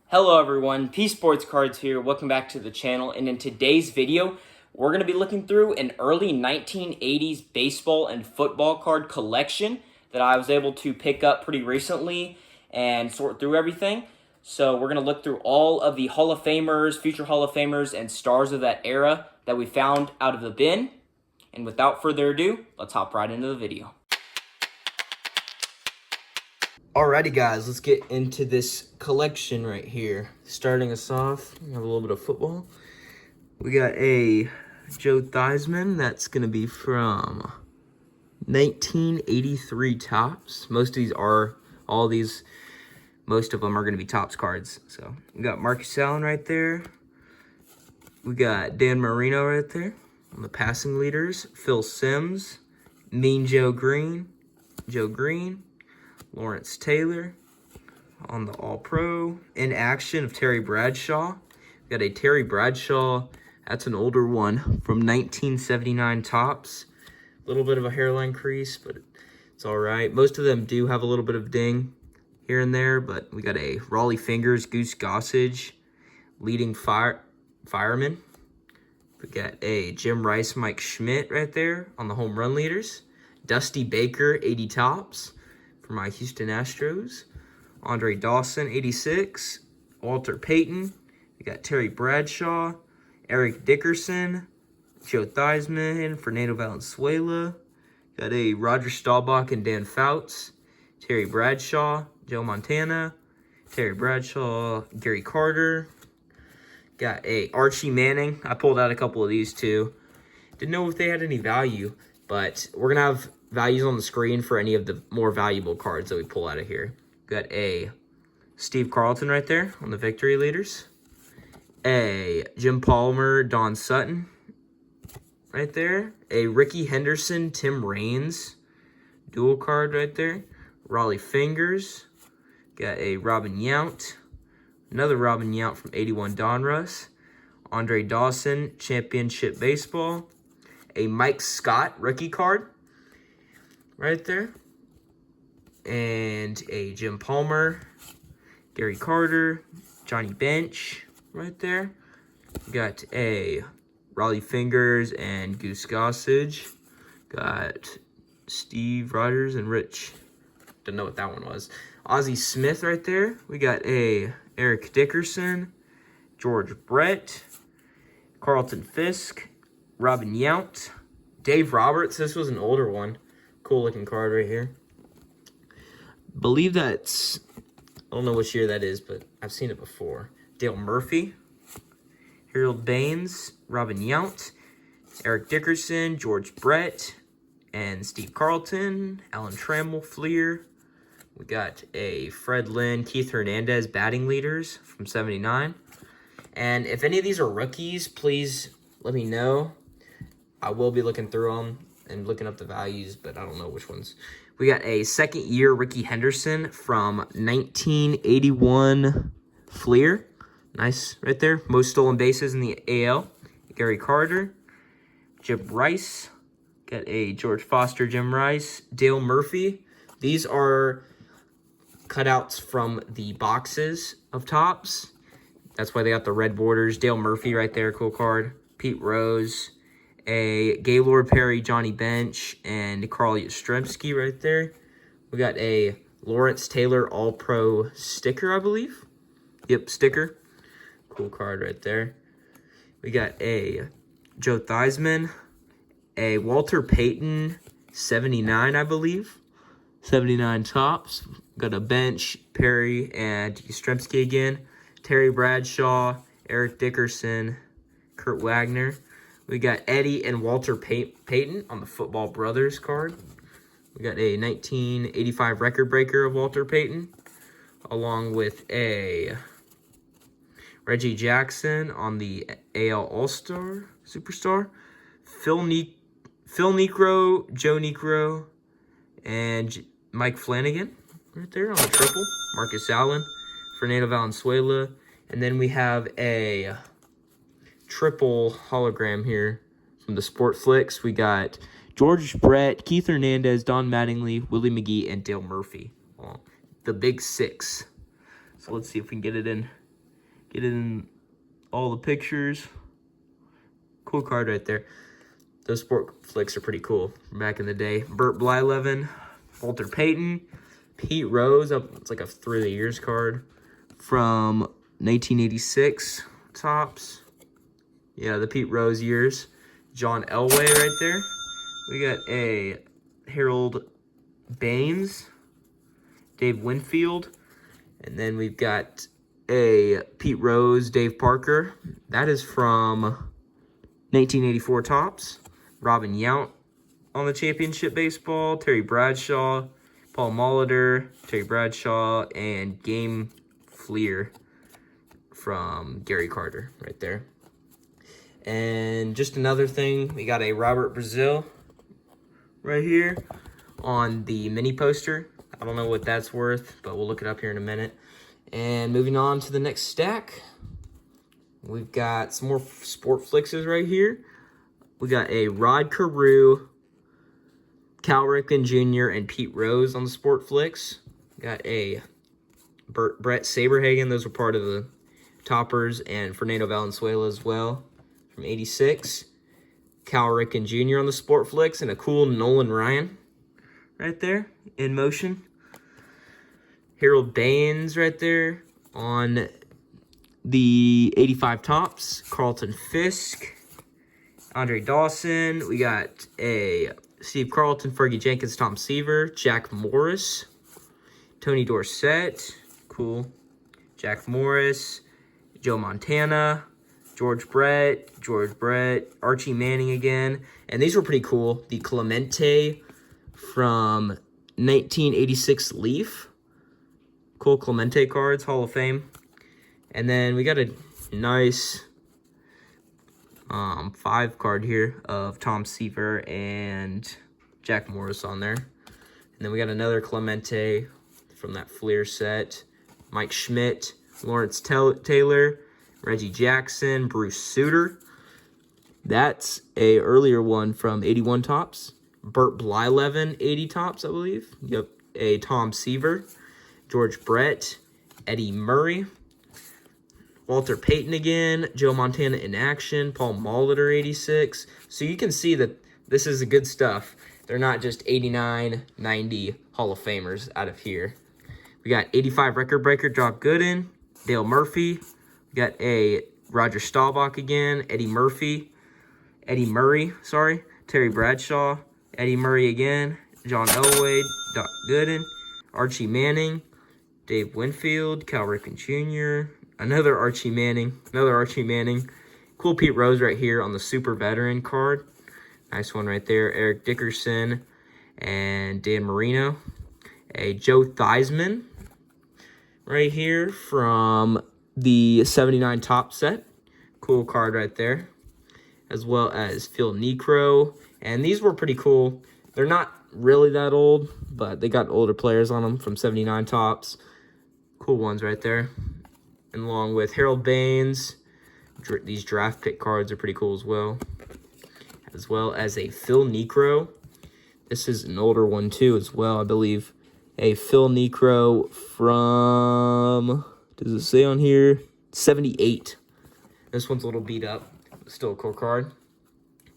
Hello everyone, PSportsCards here. Welcome back to the channel, and in today's video, we're going to be looking through an early 1980s baseball and football card collection that I was able to pick up pretty recently and sort through everything. So we're going to look through all of the Hall of Famers, future Hall of Famers, and stars of that era that we found out of the bin. And without further ado, let's hop right into the video. Alrighty guys, let's get into this collection right here. Starting us off, we have a little bit of football. We got a Joe Theismann, that's going to be from 1983 Topps. Most of them are going to be Topps cards. So we got Marcus Allen right there. We got Dan Marino right there on the passing leaders. Phil Simms, Mean Joe Green, Lawrence Taylor on the All-Pro. In action of Terry Bradshaw. We got a Terry Bradshaw. That's an older one from 1979 Topps. A little bit of a hairline crease, but it's all right. Most of them do have a little bit of ding here and there, but we got a Raleigh Fingers, Goose Gossage, leading fireman. We got a Jim Rice, Mike Schmidt right there on the home run leaders. Dusty Baker, 80 Topps for my Houston Astros. Andre Dawson, 86. Walter Payton. We got Terry Bradshaw. Eric Dickerson. Joe Theismann. Fernando Valenzuela. Got a Roger Staubach and Dan Fouts. Terry Bradshaw. Joe Montana. Terry Bradshaw. Gary Carter. Got a Archie Manning. I pulled out a couple of these too. Didn't know if they had any value, but we're going to have values on the screen for any of the more valuable cards that we pull out of here. Got a Steve Carlton right there on the victory leaders. A Jim Palmer, Don Sutton right there. A Ricky Henderson, Tim Raines dual card right there. Raleigh Fingers. Got a Robin Yount. Another Robin Yount from 81 Donruss. Andre Dawson, Championship Baseball. A Mike Scott rookie card right there. And a Jim Palmer, Gary Carter, Johnny Bench right there. Got a Raleigh Fingers and Goose Gossage. Got Steve Rogers and Rich. Don't know what that one was. Ozzie Smith right there. We got a Eric Dickerson, George Brett, Carlton Fisk, Robin Yount, Dave Roberts. This was an older one. Cool looking card right here. Believe that's, I don't know which year that is, but I've seen it before. Dale Murphy, Harold Baines, Robin Yount, Eric Dickerson, George Brett, and Steve Carlton, Alan Trammell, Fleer. We got a Fred Lynn, Keith Hernandez batting leaders from 79. And if any of these are rookies, please let me know. I will be looking through them and looking up the values, but I don't know which ones. We got a second-year Ricky Henderson from 1981 Fleer. Nice right there. Most stolen bases in the AL. Gary Carter. Jim Rice. Got a George Foster, Jim Rice. Dale Murphy. These are cutouts from the boxes of Topps. That's why they got the red borders. Dale Murphy right there, cool card. Pete Rose. A Gaylord Perry, Johnny Bench, and Carl Yastrzemski right there. We got a Lawrence Taylor All-Pro sticker, I believe. Yep, sticker. Cool card right there. We got a Joe Theismann, a Walter Payton 79, I believe. 79 Topps. Got a Bench, Perry, and Yastrzemski again. Terry Bradshaw, Eric Dickerson, Kurt Wagner. We got Eddie and Walter Payton on the Football Brothers card. We got a 1985 record breaker of Walter Payton, along with a Reggie Jackson on the AL All-Star Superstar. Phil Niekro, Joe Niekro, and Mike Flanagan right there on the triple. Marcus Allen, Fernando Valenzuela. And then we have a triple hologram here from the Sport Flicks. We got George Brett, Keith Hernandez, Don Mattingly, Willie McGee, and Dale Murphy. Well, the big six. So let's see if we can get it in Get in all the pictures. Cool card right there. Those sport flicks are pretty cool from back in the day. Burt Blyleven, Walter Payton, Pete Rose. It's like a through the years card from 1986 tops. Yeah, the Pete Rose years. John Elway right there. We got a Harold Baines, Dave Winfield, and then we've got a Pete Rose, Dave Parker. That is from 1984 tops. Robin Yount on the championship baseball. Terry Bradshaw, Paul Molitor, Terry Bradshaw, and Game Fleer from Gary Carter right there. And just another thing, we got a Robert Brazil right here on the mini poster. I don't know what that's worth, but we'll look it up here in a minute. And moving on to the next stack, we've got some more sport flixes right here. We got a Rod Carew, Cal Ripken Jr., and Pete Rose on the sport flicks. Got a Brett Saberhagen. Those were part of the toppers, and Fernando Valenzuela as well from 86. Cal Ripken Jr. on the sport flicks, and a cool Nolan Ryan right there in motion. Harold Baines right there on the 85 tops. Carlton Fisk, Andre Dawson. We got a Steve Carlton, Fergie Jenkins, Tom Seaver, Jack Morris, Tony Dorsett, cool. Jack Morris, Joe Montana, George Brett, Archie Manning again. And these were pretty cool. The Clemente from 1986 Leaf. Cool Clemente cards, Hall of Fame. And then we got a nice 5 card here of Tom Seaver and Jack Morris on there. And then we got another Clemente from that Fleer set. Mike Schmidt, Lawrence Taylor, Reggie Jackson, Bruce Sutter. That's a earlier one from 81 tops. Burt Blyleven, 80 tops, I believe. Yep, a Tom Seaver, George Brett, Eddie Murray, Walter Payton again, Joe Montana in action, Paul Molitor, 86. So you can see that this is the good stuff. They're not just 89, 90 Hall of Famers out of here. We got 85 record breaker, Jock Gooden, Dale Murphy. We got a Roger Staubach again, Eddie Murray, Terry Bradshaw, Eddie Murray again, John Elway, Doc Gooden, Archie Manning, Dave Winfield, Cal Ripken Jr., another Archie Manning. Cool Pete Rose right here on the super veteran card. Nice one right there. Eric Dickerson and Dan Marino. A Joe Theismann right here from the 79 top set. Cool card right there. As well as Phil Necro. And these were pretty cool. They're not really that old, but they got older players on them from 79 tops. Cool ones right there. And along with Harold Baines, these draft pick cards are pretty cool as well. As well as a Phil Necro. This is an older one too as well, I believe. A Phil Necro from, does it say on here? 78. This one's a little beat up. Still a cool card.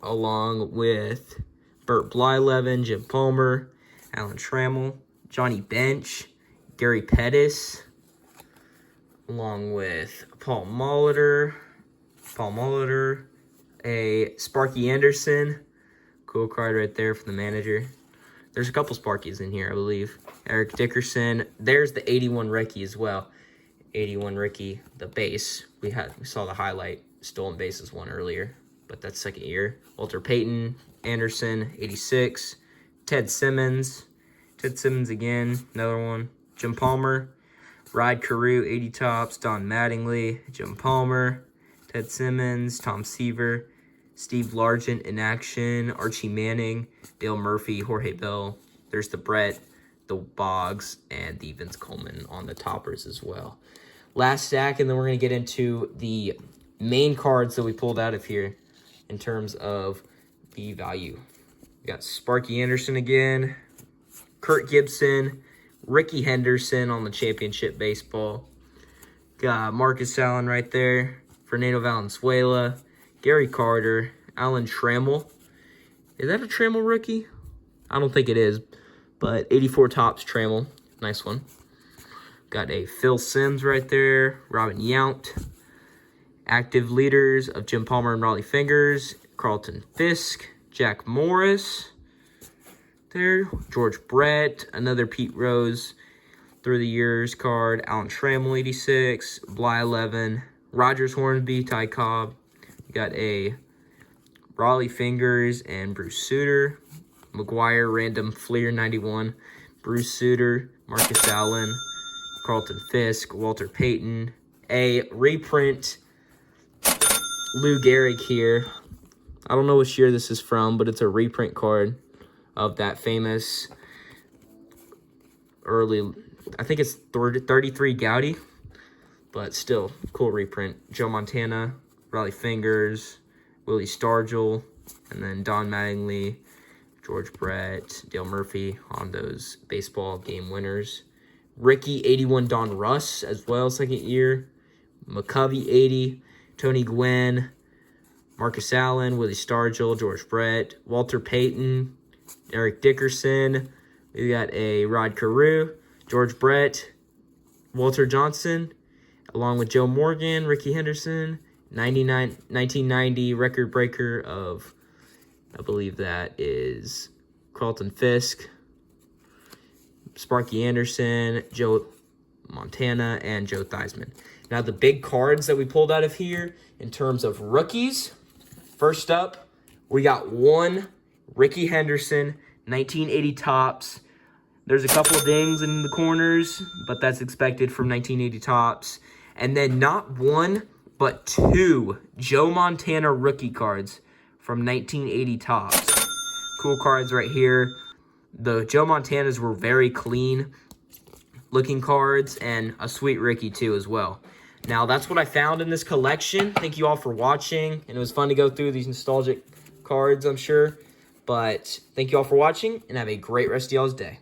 Along with Burt Blyleven, Jim Palmer, Alan Trammell, Johnny Bench, Gary Pettis, along with Paul Molitor, a Sparky Anderson. Cool card right there for the manager. There's a couple Sparkies in here, I believe. Eric Dickerson. There's the 81 Ricky as well. 81 Ricky, the base. We saw the highlight stolen bases one earlier, but that's second year. Walter Payton, Anderson, 86. Ted Simmons again, another one. Jim Palmer, Rod Carew, 80 tops. Don Mattingly, Jim Palmer, Ted Simmons, Tom Seaver, Steve Largent in action, Archie Manning, Dale Murphy, Jorge Bell. There's the Brett, the Boggs, and the Vince Coleman on the toppers as well. Last stack, and then we're going to get into the main cards that we pulled out of here in terms of the value. We got Sparky Anderson again, Kurt Gibson, Ricky Henderson on the championship baseball. Got Marcus Allen right there. Fernando Valenzuela. Gary Carter. Alan Trammell. Is that a Trammell rookie? I don't think it is. But 84 tops Trammell. Nice one. Got a Phil Simms right there. Robin Yount. Active leaders of Jim Palmer and Raleigh Fingers. Carlton Fisk. Jack Morris. There. George Brett. Another Pete Rose through the years card. Alan Trammell, 86. Bly 11. Rogers Hornsby. Ty Cobb. We got a Raleigh Fingers and Bruce Sutter. McGuire, Random Fleer, 91. Bruce Sutter. Marcus Allen. Carlton Fisk. Walter Payton. A reprint Lou Gehrig here. I don't know which year this is from, but it's a reprint card of that famous early, I think it's 33 Gaudy, but still, cool reprint. Joe Montana, Raleigh Fingers, Willie Stargell, and then Don Mattingly, George Brett, Dale Murphy on those baseball game winners. Ricky, 81 Don Russ as well, second year. McCovey, 80. Tony Gwynn, Marcus Allen, Willie Stargell, George Brett, Walter Payton, Eric Dickerson. We got a Rod Carew, George Brett, Walter Johnson, along with Joe Morgan, Ricky Henderson, 1990 record breaker of, I believe that is Carlton Fisk, Sparky Anderson, Joe Montana, and Joe Theismann. Now, the big cards that we pulled out of here in terms of rookies. First up, we got one Ricky Henderson, 1980 tops. There's a couple of dings in the corners, but that's expected from 1980 tops. And then not one, but two Joe Montana rookie cards from 1980 tops. Cool cards right here. The Joe Montanas were very clean looking cards, and a sweet Ricky too as well. Now, that's what I found in this collection. Thank you all for watching, and it was fun to go through these nostalgic cards, I'm sure. But thank you all for watching, and have a great rest of y'all's day.